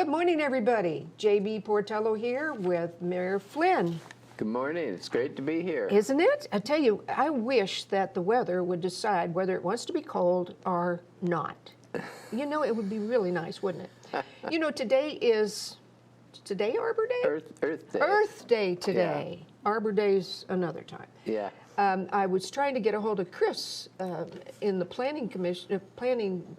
Good morning, everybody. JB Portillo here with Mayor Flynn. Good morning. It's great to be here. Isn't it? I tell you, I wish that the weather would decide whether it wants to be cold or not. You know, it would be really nice, wouldn't it? You know, today Arbor Day? Earth Day. Earth Day today. Yeah. Arbor Day's another time. Yeah. I was trying to get a hold of Chris in the planning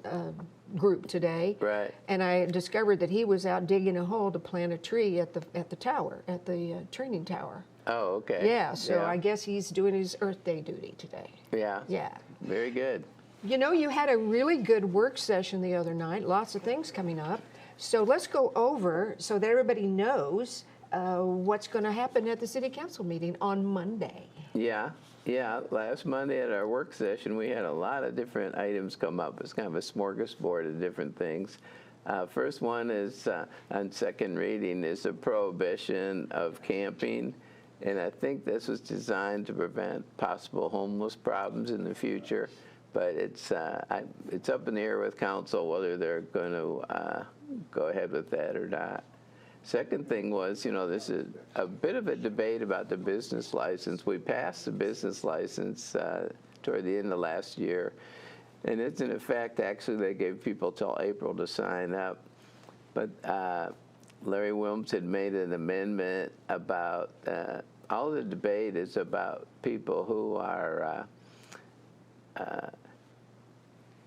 group today, Right. and I discovered that he was out digging a hole to plant a tree at the tower, at the training tower. Oh, okay. Yeah, so I guess he's doing his Earth Day duty today. Yeah. Yeah. Very good. You know, you had a really good work session the other night, lots of things coming up. So let's go over so that everybody knows what's going to happen at the City Council meeting on Monday. Yeah. Yeah. Last Monday at our work session, we had a lot of different items come up. It's kind of a smorgasbord of different things. First one is on second reading is a prohibition of camping. And I think this was designed to prevent possible homeless problems in the future. But it's up in the air with council whether they're going to go ahead with that or not. Second thing was, you know, this is a bit of a debate about the business license. We passed the business license toward the end of last year. And it's in effect, actually, they gave people till April to sign up. But Larry Wilms had made an amendment about, all the debate is about people who are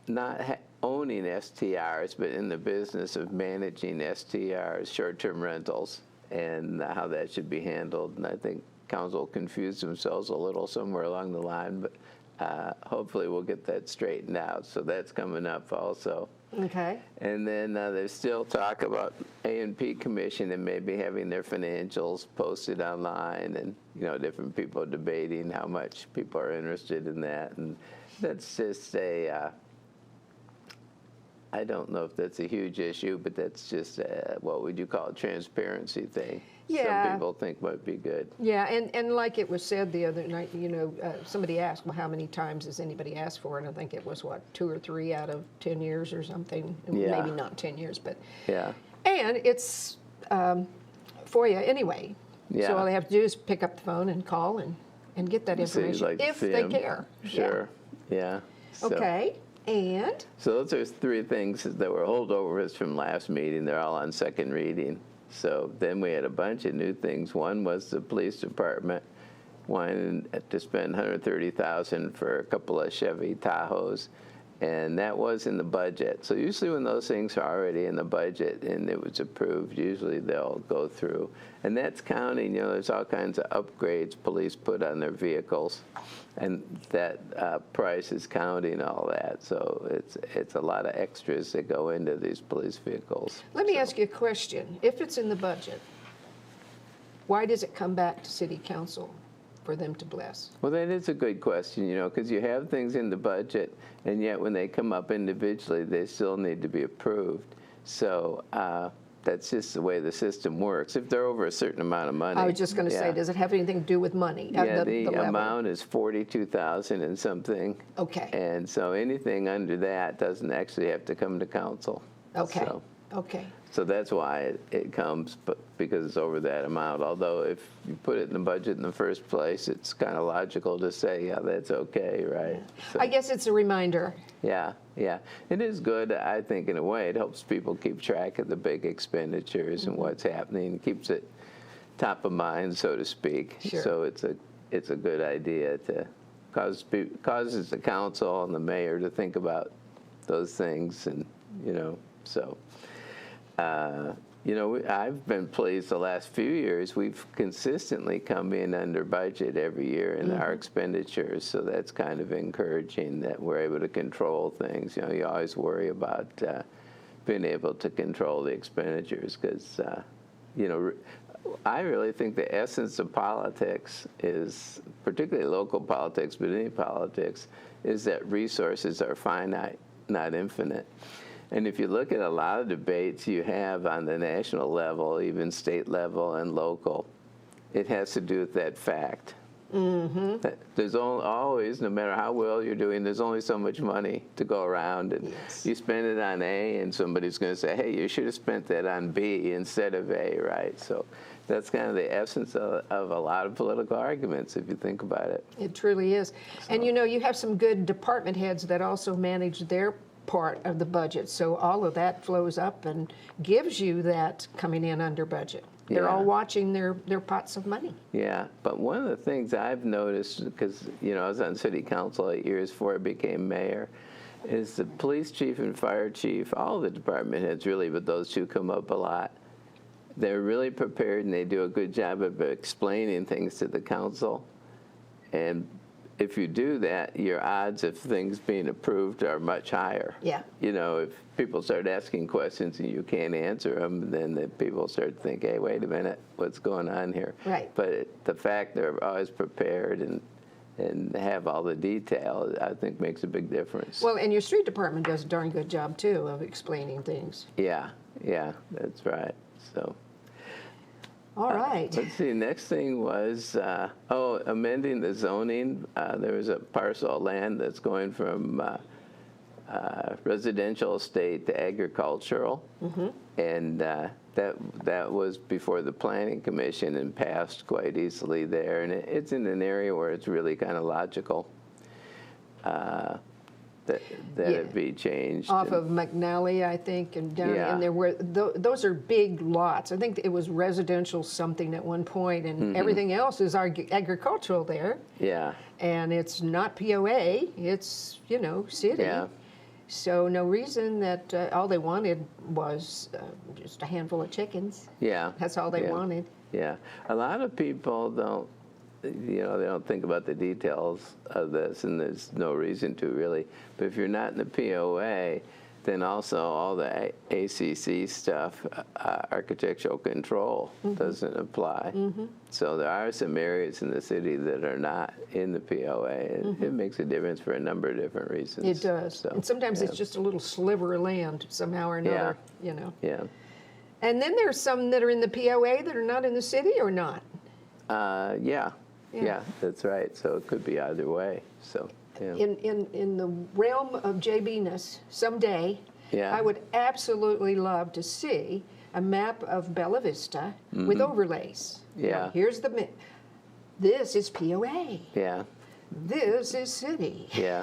not owning STRs, but in the business of managing STRs, short-term rentals, and how that should be handled. And I think council confused themselves a little somewhere along the line, but hopefully we'll get that straightened out. So that's coming up also. Okay. And then there's still talk about A&P Commission and maybe having their financials posted online, and you know, different people debating how much people are interested in that. And that's just a I don't know if that's a huge issue, but that's just what would you call a transparency thing. Yeah. Some people think might be good. Yeah, and like it was said the other night, you know, somebody asked, well, how many times has anybody asked for it? And I think it was, what, 2 or 3 out of 10 years or something. Yeah. Maybe not 10 years, but. Yeah. And it's for you anyway. Yeah. So all they have to do is pick up the phone and call and get that information like if they them. care. Sure. Yeah. So, Okay. And? So those are 3 things that were holdovers from last meeting. They're all on second reading. So then we had a bunch of new things. One was the police department wanted to spend $130,000 for a couple of Chevy Tahoes, and that was in the budget. So usually when those things are already in the budget and it was approved, usually they'll go through. And that's counting, you know, there's all kinds of upgrades police put on their vehicles, and that price is counting all that. So it's a lot of extras that go into these police vehicles. Let me ask you a question. If it's in the budget, why does it come back to City Council for them to bless? Well, that is a good question, you know, because you have things in the budget, and yet when they come up individually, they still need to be approved. So that's just the way the system works. If they're over a certain amount of money. I was just going to say, does it have anything to do with money? Yeah, the amount is $42,000 and something. Okay. And so anything under that doesn't actually have to come to council. Okay. So, okay. So that's why it comes, but because it's over that amount. Although if you put it in the budget in the first place, it's kind of logical to say, yeah, that's okay, right? So, I guess it's a reminder. yeah, yeah. It is good, I think, in a way. It helps people keep track of the big expenditures and what's happening. It keeps it top of mind, so to speak. Sure. So it's a good idea to causes the council and the mayor to think about those things, and you know, so. You know, I've been pleased the last few years. We've consistently come in under budget every year in our expenditures, so that's kind of encouraging that we're able to control things. You know, you always worry about being able to control the expenditures because, you know, I really think the essence of politics is, particularly local politics, but any politics, is that resources are finite, not infinite. And if you look at a lot of debates you have on the national level, even state level and local, it has to do with that fact. There's always, no matter how well you're doing, there's only so much money to go around, and Yes. you spend it on A, and somebody's going to say, hey, you should have spent that on B instead of A, right? So that's kind of the essence of a lot of political arguments, if you think about it. It truly is. And you know, you have some good department heads that also manage their part of the budget. So all of that flows up and gives you that coming in under budget. They're all Yeah. watching their pots of money. Yeah, but one of the things I've noticed, because I was on city council 8 years before I became mayor, is the police chief and fire chief, all the department heads really, but those two come up a lot. They're really prepared and they do a good job of explaining things to the council. And if you do that, your odds of things being approved are much higher. Yeah. If people start asking questions and you can't answer them, then the people start to think, hey, wait a minute, what's going on here? Right. But the fact they're always prepared and have all the detail, I think makes a big difference. Well, and your street department does a darn good job too of explaining things. Yeah, that's right. So. All right. Let's see, next thing was, amending the zoning. There was a parcel of land that's going from residential estate to agricultural. And that was before the Planning Commission and passed quite easily there. And it's in an area where it's really kind of logical that Yeah. it be changed. Off of McNally, I think, and down, Yeah. and there were those are big lots. I think it was residential something at one point, and everything else is agricultural there. Yeah, And it's not POA, it's, city. Yeah. So no reason that all they wanted was just a handful of chickens. yeah. That's all they Yeah. wanted. Yeah, a lot of people don't, they don't think about the details of this, and there's no reason to really. But if you're not in the POA, then also all the ACC stuff, architectural control, doesn't apply. So there are some areas in the city that are not in the POA, and it makes a difference for a number of different reasons. It does. So, And sometimes yeah. it's just a little sliver of land somehow or another, Yeah. And then there's some that are in the POA that are not in the city or not. Yeah. Yeah. Yeah, that's right. So it could be either way. So, yeah. In the realm of JB-ness, someday, Yeah. I would absolutely love to see a map of Bella Vista with overlays. Yeah. Here's the this is POA. Yeah. This is city. Yeah.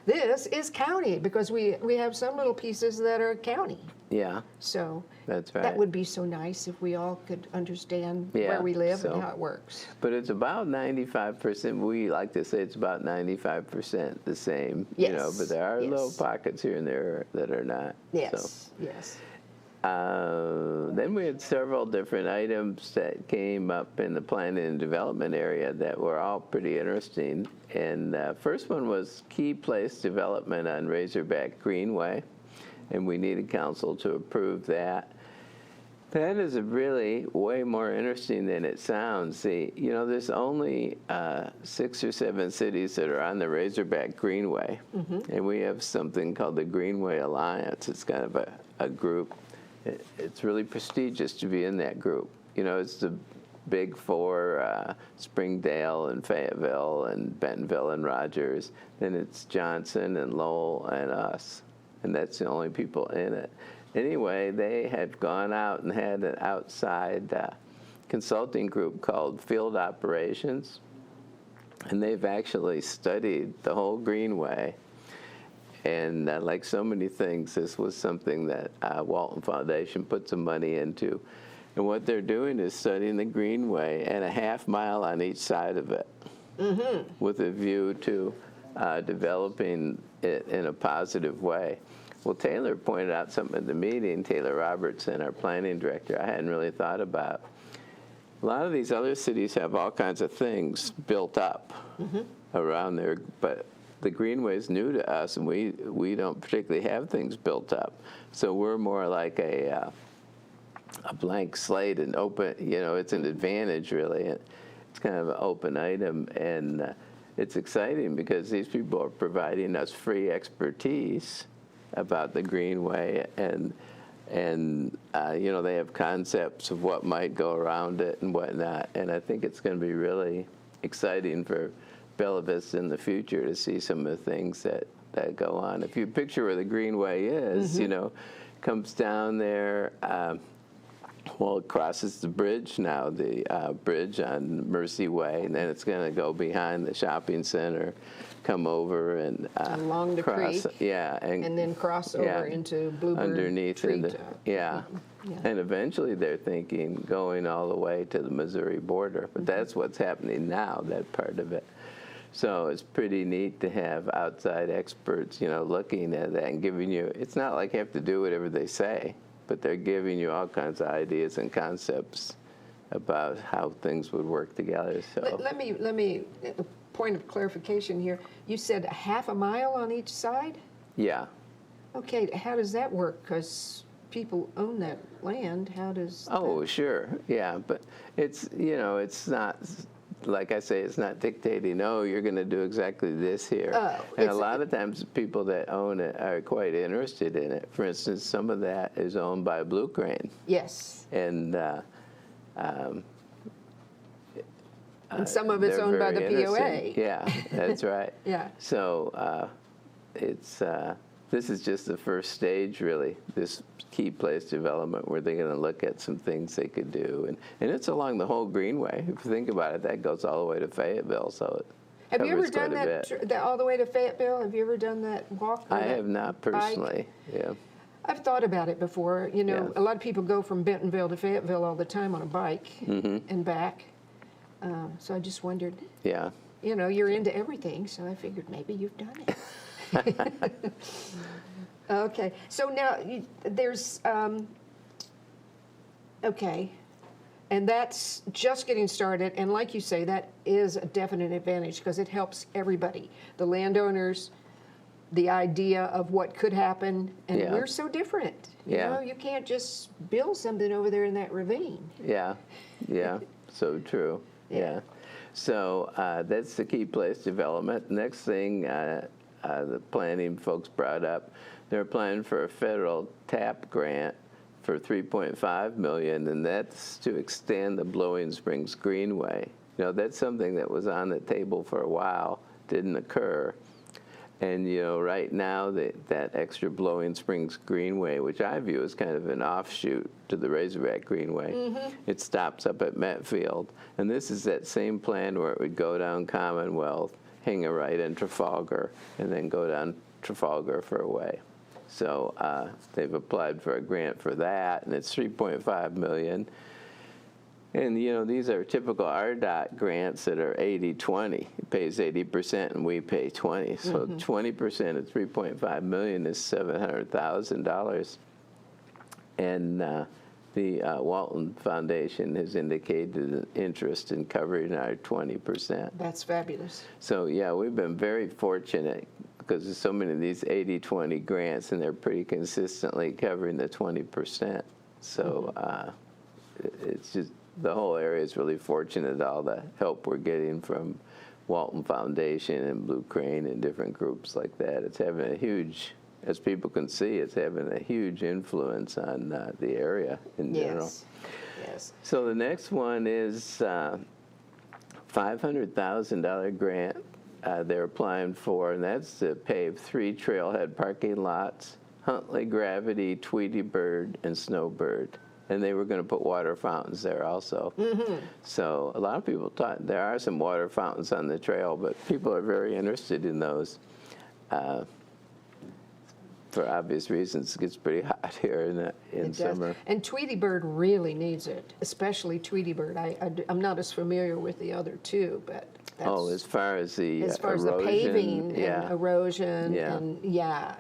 This is county, because we have some little pieces that are county. Yeah. So That's right. that would be so nice if we all could understand Yeah, where we live so- and how it works. But it's about 95%. We like to say it's about 95% the same, Yes, but there are yes. little pockets here and there that are not. Yes, yes. Then we had several different items that came up in the planning and development area that were all pretty interesting. And first one was key place development on Razorback Greenway, and we needed council to approve that. That is really way more interesting than it sounds. See, there's only 6 or 7 cities that are on the Razorback Greenway, and we have something called the Greenway Alliance. It's kind of a group. It's really prestigious to be in that group. It's the big 4, Springdale and Fayetteville and Bentonville and Rogers. Then it's Johnson and Lowell and us, and that's the only people in it. Anyway, they had gone out and had an outside consulting group called Field Operations, and they've actually studied the whole Greenway. And like so many things, this was something that Walton Foundation put some money into. And what they're doing is studying the Greenway and a half mile on each side of it, with a view to developing it in a positive way. Well, Taylor pointed out something at the meeting, Taylor Robertson, our planning director, I hadn't really thought about. A lot of these other cities have all kinds of things built up around there, but the Greenway is new to us, and we don't particularly have things built up. So we're more like a blank slate and open, it's an advantage, really. It's kind of an open item, and it's exciting because these people are providing us free expertise about the Greenway, and they have concepts of what might go around it and whatnot, and I think it's going to be really exciting for Bella Vista in the future to see some of the things that go on. If you picture where the Greenway is, you know, comes down there, well, it crosses the bridge now, the bridge on Mercy Way, and then it's going to go behind the shopping center, come over and along the cross, creek, yeah, and then cross over into Bluebird underneath Treetop. yeah. Yeah. And eventually they're thinking going all the way to the Missouri border, but that's what's happening now, that part of it. So it's pretty neat to have outside experts, you know, looking at that and giving you, it's not like you have to do whatever they say, but they're giving you all kinds of ideas and concepts about how things would work together. So Let me a point of clarification here. You said a half a mile on each side? yeah. Okay, how does that work? Because people own that land. How does Oh, sure. Yeah, but it's, you know, it's not, like I say, it's not dictating, oh, you're going to do exactly this here. Oh, and a it's- lot of times people that own it are quite interested in it. For instance, some of that is owned by Blue Crane. Yes. And And some of it's they're owned by the very POA. interested. Yeah, that's right. Yeah. So it's this is just the first stage, really, this key place development where they're going to look at some things they could do. And it's along the whole Greenway. If you think about it, that goes all the way to Fayetteville. So it Have you ever covers done quite a that, bit. all the way to Fayetteville? Have you ever done that walk? or I that have not bike? personally. Yeah. I've thought about it before. You know, Yeah. a lot of people go from Bentonville to Fayetteville all the time on a bike and back. So I just wondered, Yeah. you know, you're into everything, so I figured maybe you've done it. Okay, so now there's, okay, and that's just getting started, and like you say, that is a definite advantage because it helps everybody, the landowners, the idea of what could happen, and Yeah. we're so different. You Yeah. know, you can't just build something over there in that ravine. Yeah, yeah, so true. Yeah. So that's the key place development. Next thing the planning folks brought up, they're applying for a federal TAP grant for $3.5 million, and that's to extend the Blowing Springs Greenway. You know, that's something that was on the table for a while, didn't occur. And, you know, right now, that extra Blowing Springs Greenway, which I view as kind of an offshoot to the Razorback Greenway, it stops up at Metfield. And this is that same plan where it would go down Commonwealth, hang a right in Trafalgar, and then go down Trafalgar for a way. So they've applied for a grant for that, and it's $3.5 million. And, you know, these are typical RDOT grants that are 80-20. It pays 80% and we pay 20. So 20% of $3.5 million is $700,000. And the Walton Foundation has indicated an interest in covering our 20%. That's fabulous. So, yeah, we've been very fortunate because there's so many of these 80-20 grants, and they're pretty consistently covering the 20%. So it's just, the whole area is really fortunate, all the help we're getting from Walton Foundation and Blue Crane and different groups like that. It's having a huge, as people can see, it's having a huge influence on the area in general. Yes, yes. So the next one is $500,000 grant they're applying for, and that's to pave 3 trailhead parking lots, Huntley, Gravity, Tweety Bird, and Snowbird. And they were going to put water fountains there also. So a lot of people thought there are some water fountains on the trail, but people are very interested in those. For obvious reasons, it gets pretty hot here in It does. summer. And Tweety Bird really needs it, especially Tweety Bird. I'm not as familiar with the other two, but that's, Oh, as far as the as far as erosion, the paving yeah. and erosion Yeah. and yeah.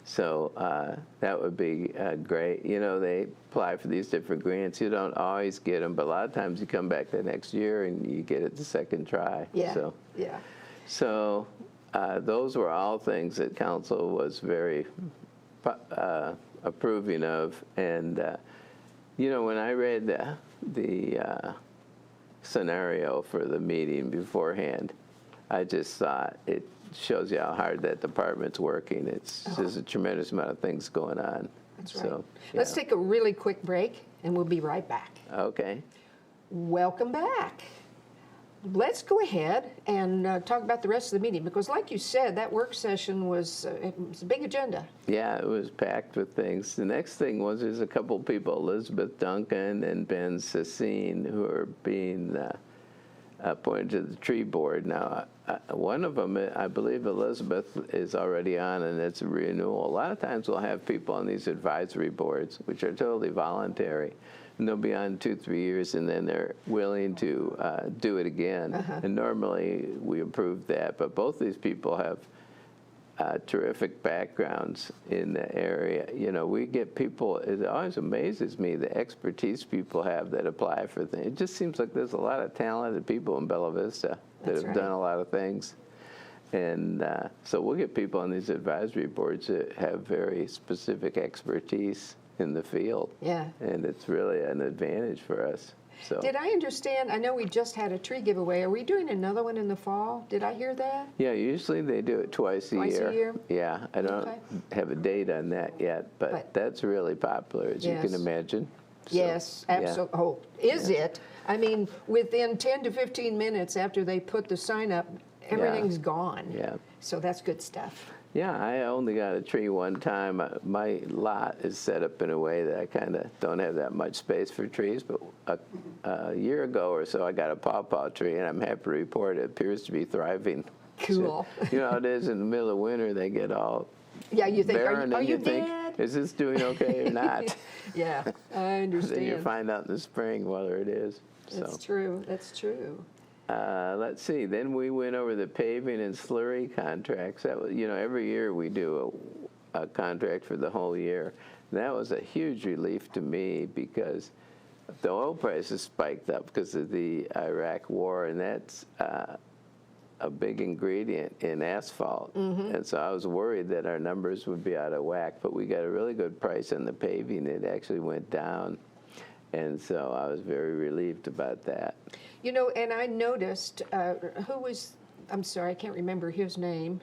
So that would be great. You know, they apply for these different grants. You don't always get them, but a lot of times you come back the next year and you get it the second try. Yeah, So, yeah. so those were all things that council was very approving of. And, you know, when I read the scenario for the meeting beforehand, I just thought it shows you how hard that department's working. It's just a tremendous amount of things going on. That's right. So, Let's yeah. take a really quick break, and we'll be right back. Okay. Welcome back. let's go ahead and talk about the rest of the meeting, because like you said, that work session was, it was a big agenda. Yeah, it was packed with things. The next thing was there's a couple people, Elizabeth Duncan and Ben Sassine, who are being appointed to the tree board. Now, one of them, I believe Elizabeth is already on, and it's a renewal. A lot of times we'll have people on these advisory boards, which are totally voluntary, and they'll be on 2-3 years, and then they're willing to do it again. And normally we approve that, but both these people have terrific backgrounds in the area. You know, we get people, it always amazes me the expertise people have that apply for things. It just seems like there's a lot of talented people in Bella Vista that have done a lot of things. And so we'll get people on these advisory boards that have very specific expertise in the field. Yeah. And it's really an advantage for us. So. Did I understand, I know we just had a tree giveaway. Are we doing another one in the fall? Did I hear that? Yeah, usually they do it twice a year. Twice a year? Yeah, I don't have a date on that yet, but that's really popular, as you can imagine. So, yes, absolutely. yeah. Oh, is it? I mean, within 10 to 15 minutes after they put the sign up, everything's gone. Yeah. So that's good stuff. Yeah, I only got a tree one time. My lot is set up in a way that I kind of don't have that much space for trees, but a year ago or so I got a pawpaw tree, and I'm happy to report it appears to be thriving. Cool. So, you know how it is in the middle of winter, they get all you think, barren, are and you think, dead? is this doing okay or not? Yeah, I understand. Then you find out in the spring whether it is. That's true, that's true. Let's see. Then we went over the paving and slurry contracts. That was, you know, every year we do a contract for the whole year. That was a huge relief to me because the oil prices spiked up because of the Iraq war, and that's a big ingredient in asphalt. And so I was worried that our numbers would be out of whack, but we got a really good price on the paving. It actually went down. And so I was very relieved about that. You know, and I noticed, who was, I'm sorry, I can't remember his name,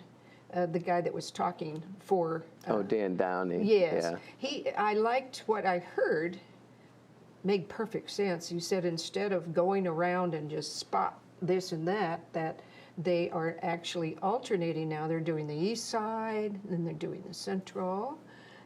the guy that was talking for. Dan Downing. Yes. Yeah. I liked what I heard, made perfect sense. He said instead of going around and just spot this and that they are actually alternating now. They're doing the east side, then they're doing the central,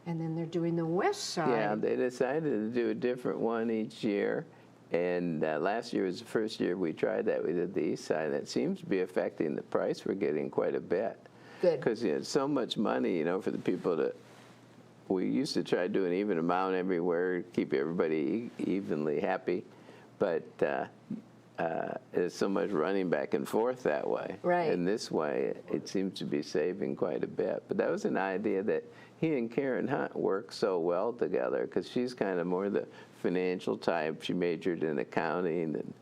and then they're doing the west side. Yeah, they decided to do a different one each year. And last year was the first year we tried that. We did the east side, and it seems to be affecting the price we're getting quite a bit. Good. Because you know, so much money, you know, for the people to. We used to try to do an even amount everywhere, keep everybody evenly happy, but there's so much running back and forth that way. Right. And this way, it seems to be saving quite a bit. But that was an idea that he and Karen Hunt work so well together because she's kind of more the financial type. She majored in accounting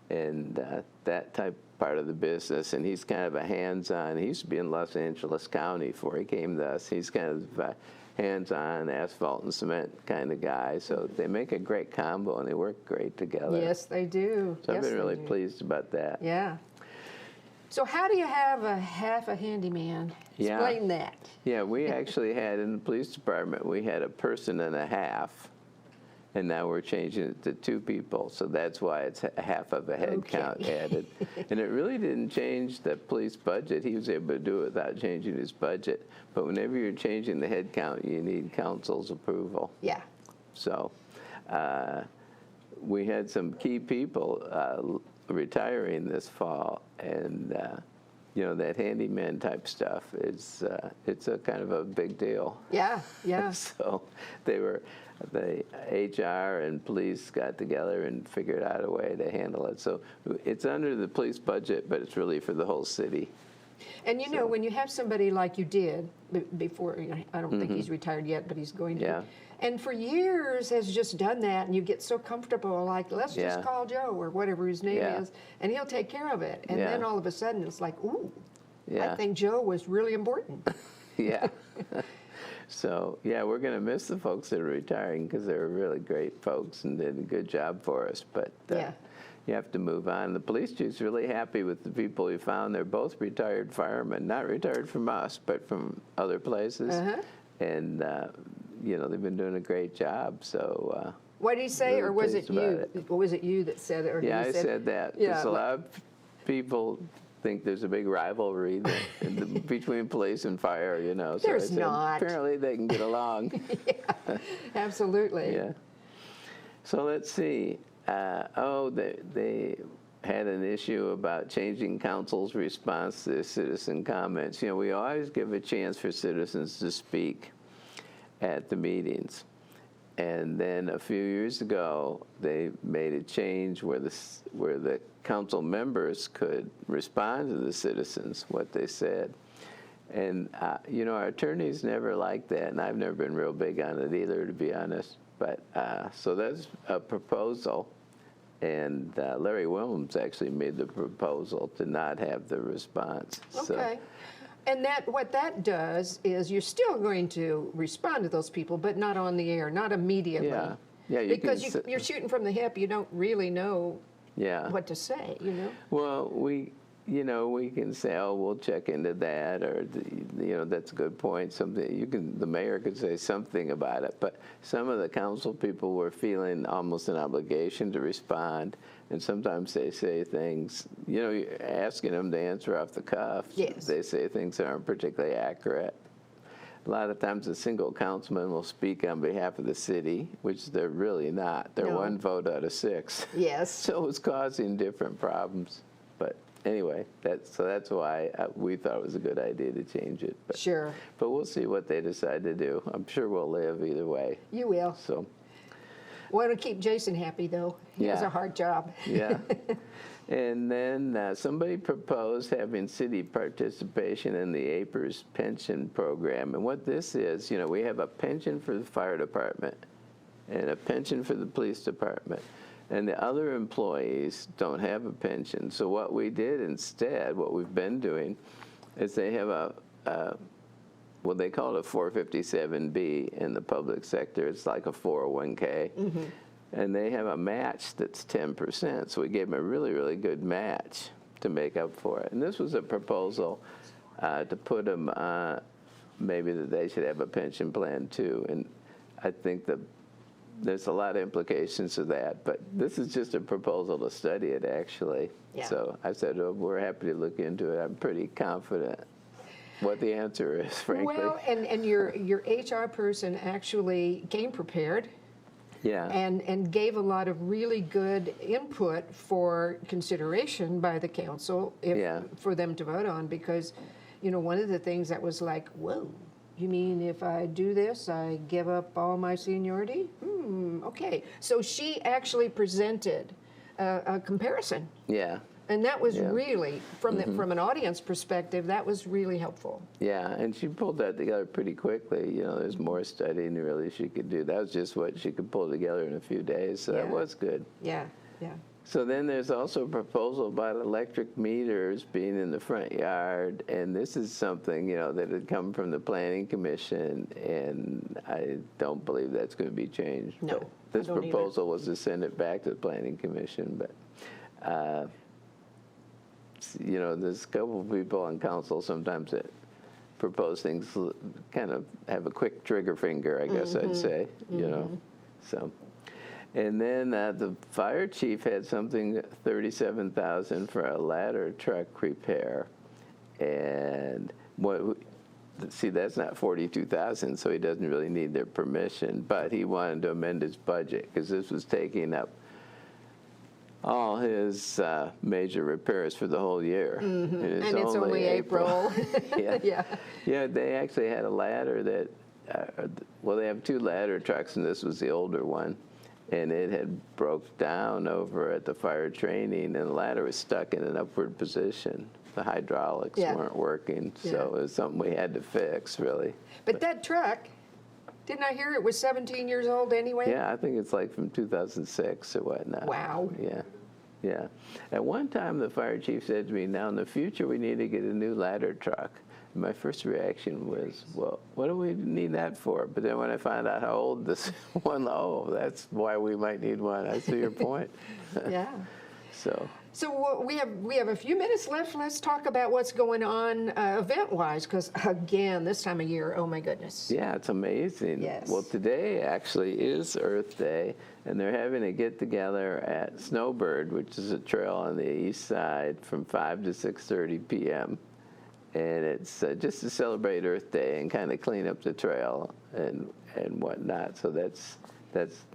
and that type part of the business, and he's kind of a hands-on. He used to be in Los Angeles County before he came to us. He's kind of hands-on asphalt and cement kind of guy, so they make a great combo and they work great together. Yes, they do. So yes, I've been really they do. pleased about that. Yeah. So how do you have a half a handyman? Yeah. Explain that. Yeah, we actually had, in the police department, we had a person and a half, and now we're changing it to 2 people, so that's why it's a half of a head count added. And it really didn't change the police budget. He was able to do it without changing his budget. But whenever you're changing the head count, you need council's approval. Yeah. So we had some key people retiring this fall, and you know, that handyman type stuff is it's a kind of a big deal. Yeah, yeah. So the HR and police got together and figured out a way to handle it. So it's under the police budget, but it's really for the whole city. And you know, when you have somebody like you did before, you know, I don't think he's retired yet, but he's going to. Yeah. And for years has just done that, and you get so comfortable, like, let's just call Joe or whatever his name is, and he'll take care of it. And then all of a sudden it's like, ooh, I think Joe was really important. Yeah. So, yeah, we're going to miss the folks that are retiring because they're really great folks and did a good job for us. But you have to move on. The police chief's really happy with the people we found. They're both retired firemen, not retired from us, but from other places. And, you know, they've been doing a great job. So, what did he say, really or was it pleased about you? Or was it you that said it? Or yeah, you I said that. Yeah, There's a lot of people think there's a big rivalry between police and fire, you know. So There's I said, not. apparently they can get along. Yeah, absolutely. Yeah. So let's see. They had an issue about changing council's response to citizen comments. You know, we always give a chance for citizens to speak at the meetings. And then a few years ago, they made a change where the council members could respond to the citizens, what they said. And, you know, our attorneys never liked that, and I've never been real big on it either, to be honest. But, so that's a proposal, and Larry Williams actually made the proposal to not have the response. Okay. And what that does is you're still going to respond to those people, but not on the air, not immediately. Yeah. Yeah, because you're shooting from the hip. You don't really know what to say, you know? Well, we can say, oh, we'll check into that, or, you know, that's a good point. Something the mayor could say something about it, but some of the council people were feeling almost an obligation to respond, and sometimes they say things, you know, you're asking them to answer off the cuff. Yes. They say things that aren't particularly accurate. A lot of times a single councilman will speak on behalf of the city, which they're really not. They're No. one vote out of 6. Yes. So it's causing different problems. But anyway, that's why we thought it was a good idea to change it. But, Sure. But we'll see what they decide to do. I'm sure we'll live either way. You will. So, Want to keep Jason happy, though. He has Yeah. a hard job. yeah. And then somebody proposed having city participation in the APERS pension program. And what this is, you know, we have a pension for the fire department and a pension for the police department. And the other employees don't have a pension. So what we did instead, what we've been doing, is they have well, they call it a 457B in the public sector. It's like a 401k. Mm-hmm. And they have a match that's 10%. So we gave them a really, really good match to make up for it. And this was a proposal to put them, maybe that they should have a pension plan too. And I think that there's a lot of implications of that, but this is just a proposal to study it, actually. Yeah. So I said, oh, we're happy to look into it. I'm pretty confident what the answer is, frankly. Well, and your HR person actually came prepared. Yeah. And gave a lot of really good input for consideration by the council for them to vote on, because, you know, one of the things that was like, whoa, you mean if I do this, I give up all my seniority? Okay. So she actually presented a comparison. Yeah. And that was really, from an audience perspective, that was really helpful. Yeah, and she pulled that together pretty quickly. You know, there's more studying really she could do. That was just what she could pull together in a few days, so that was good. Yeah, yeah. So then there's also a proposal about electric meters being in the front yard, and this is something, you know, that had come from the Planning Commission, and I don't believe that's going to be changed. No, But this I don't proposal was to send it back to the Planning Commission, but you know, there's a couple of people on council sometimes that propose things, kind of have a quick trigger finger, I guess I'd say, you know. So, and then the fire chief had something, $37,000 for a ladder truck repair, and see, that's not $42,000, so he doesn't really need their permission, but he wanted to amend his budget because this was taking up all his major repairs for the whole year. And it's only April. Yeah. Yeah, they actually had a ladder that, well, they have 2 ladder trucks, and this was the older one. And it had broke down over at the fire training, and the ladder was stuck in an upward position. The hydraulics weren't working, so it was something we had to fix, really. But that truck, didn't I hear it was 17 years old anyway? Yeah, I think it's like from 2006 or whatnot. Wow. Yeah, yeah. At one time, the fire chief said to me, now in the future, we need to get a new ladder truck. And my first reaction was, well, what do we need that for? But then when I found out how old this one, oh, that's why we might need one. I see your point. Yeah. So. So we have a few minutes left. Let's talk about what's going on event-wise, because again, this time of year, oh my goodness. Yeah, it's amazing. Yes. Well, today actually is Earth Day, and they're having a get-together at Snowbird, which is a trail on the east side, from 5 to 6:30 p.m. And it's just to celebrate Earth Day and kind of clean up the trail and whatnot. So that's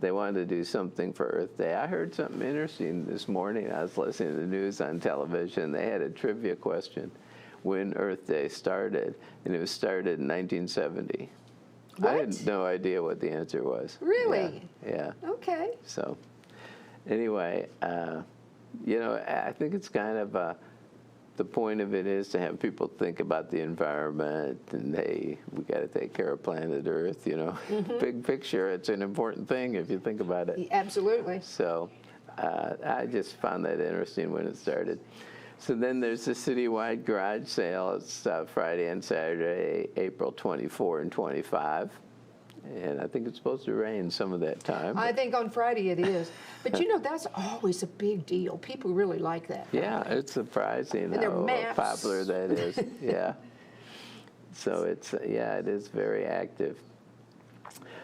they wanted to do something for Earth Day. I heard something interesting this morning. I was listening to the news on television. They had a trivia question when Earth Day started, and it was started in 1970. What? I had no idea what the answer was. Really? Yeah. Okay. So anyway, I think it's kind of the point of it is to have people think about the environment and, hey, we got to take care of planet Earth, Big picture, it's an important thing if you think about it. Absolutely. So I just found that interesting when it started. So then there's the citywide garage sale. It's Friday and Saturday, April 24 and 25. And I think it's supposed to rain some of that time. I think on Friday it is. But that's always a big deal. People really like that. Yeah, it's surprising And their how maps. popular that is. Yeah. So it is very active.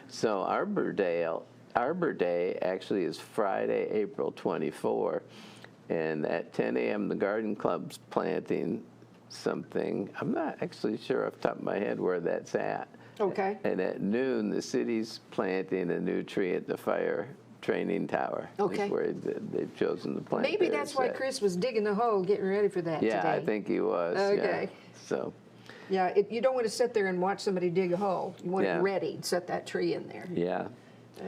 So Arbor Day actually is Friday, April 24. And at 10 a.m., the garden club's planting something. I'm not actually sure off the top of my head where that's at. Okay. And at noon, the city's planting a new tree at the fire training tower. Okay. Is where they've chosen to plant. Maybe there that's is why that. Chris was digging the hole, getting ready for that Yeah, today. I think he was. Okay. Yeah. So. Yeah, you don't want to sit there and watch somebody dig a hole. You want Yeah. it ready, set that tree in there. Yeah.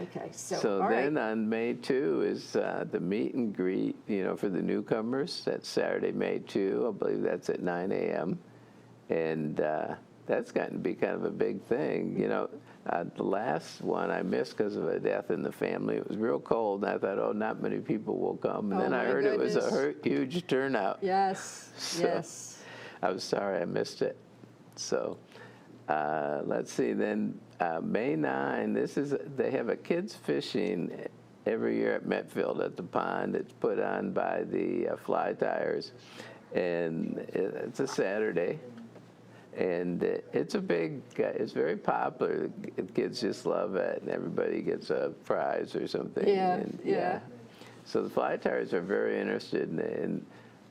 Okay, so So all then right. on May 2 is the meet and greet, for the newcomers. That's Saturday, May 2. I believe that's at 9 a.m. And that's gotten to be kind of a big thing. The last one I missed because of a death in the family. It was real cold, and I thought, oh, not many people will come. And Oh, then I my heard it was a goodness. huge turnout. Yes, So, yes. I was sorry I missed it. So let's see. Then May 9, they have a kids fishing every year at Metfield at the pond. It's put on by the Fly Tires, and it's a Saturday. And it's it's very popular. The kids just love it, and everybody gets a prize or something. Yeah, And, yeah. So the Fly Tires are very interested in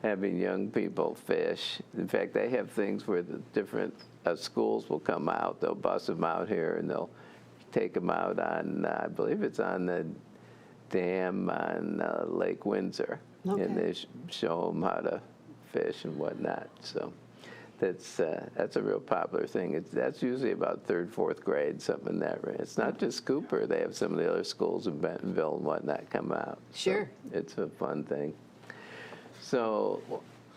having young people fish. In fact, they have things where the different schools will come out. They'll bus them out here, and they'll take them out on, I believe it's on the dam on Lake Windsor. Okay. And they show them how to fish and whatnot. So that's a real popular thing. That's usually about third, fourth grade, something in that range. It's not just Cooper. They have some of the other schools in Bentonville and whatnot come out. Sure. So it's a fun thing. So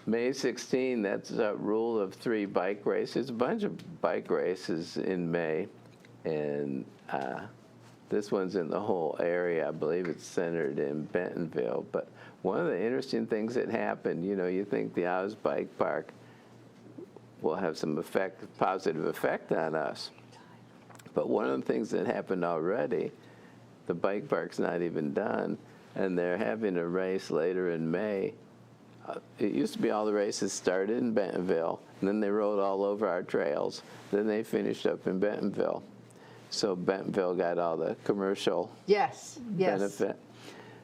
May 16, that's a rule of 3 bike races. A bunch of bike races in May. And this one's in the whole area. I believe it's centered in Bentonville. But one of the interesting things that happened, you think the Oz Bike Park will have some positive effect on us. But one of the things that happened already, the bike park's not even done, and they're having a race later in May. It used to be all the races started in Bentonville, and then they rode all over our trails. Then they finished up in Bentonville. So Bentonville got all the commercial Yes, yes. benefit.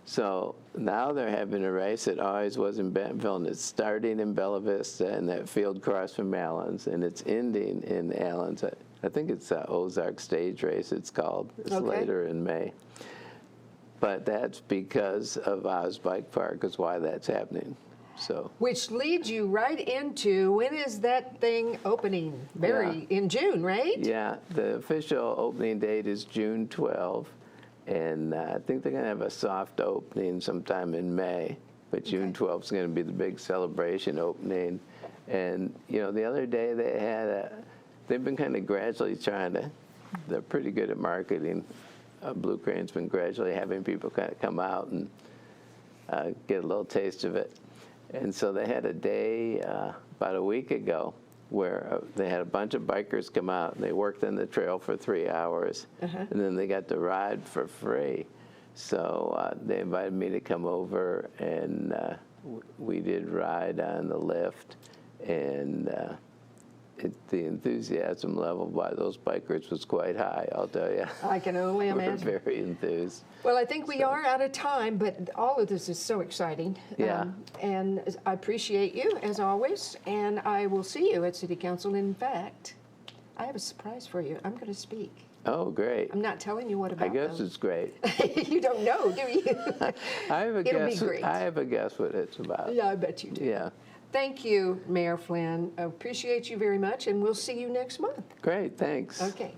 So now they're having a race that always was in Bentonville, and it's starting in Bella Vista and that field across from Allen's, and it's ending in Allen's. I think it's Ozark Stage Race, it's called. It's Okay. later in May. But that's because of Oz Bike Park is why that's happening. So Which leads you right into, when is that thing opening? In June, right? yeah, the official opening date is June 12. And I think they're going to have a soft opening sometime in May. But June 12th is going to be the big celebration opening. And, the other day they've been kind of gradually they're pretty good at marketing. Blue Crane's been gradually having people kind of come out and get a little taste of it. And so they had a day about a week ago where they had a bunch of bikers come out, and they worked on the trail for 3 hours, and then they got to ride for free. So they invited me to come over and we did ride on the lift, and the enthusiasm level by those bikers was quite high, I'll tell you. I can only We're imagine. very enthused. Well, I think we are out of time, but all of this is so exciting. Yeah. And I appreciate you, as always, and I will see you at City Council. In fact, I have a surprise for you. I'm going to speak. Oh, great. I'm not telling you what about I guess though. it's great. You don't know, do you? I have a It'll be guess. great. I have a guess what it's about. Yeah, I bet you do. Yeah. Thank you, Mayor Flynn. I appreciate you very much, and we'll see you next month. Great, thanks. Okay.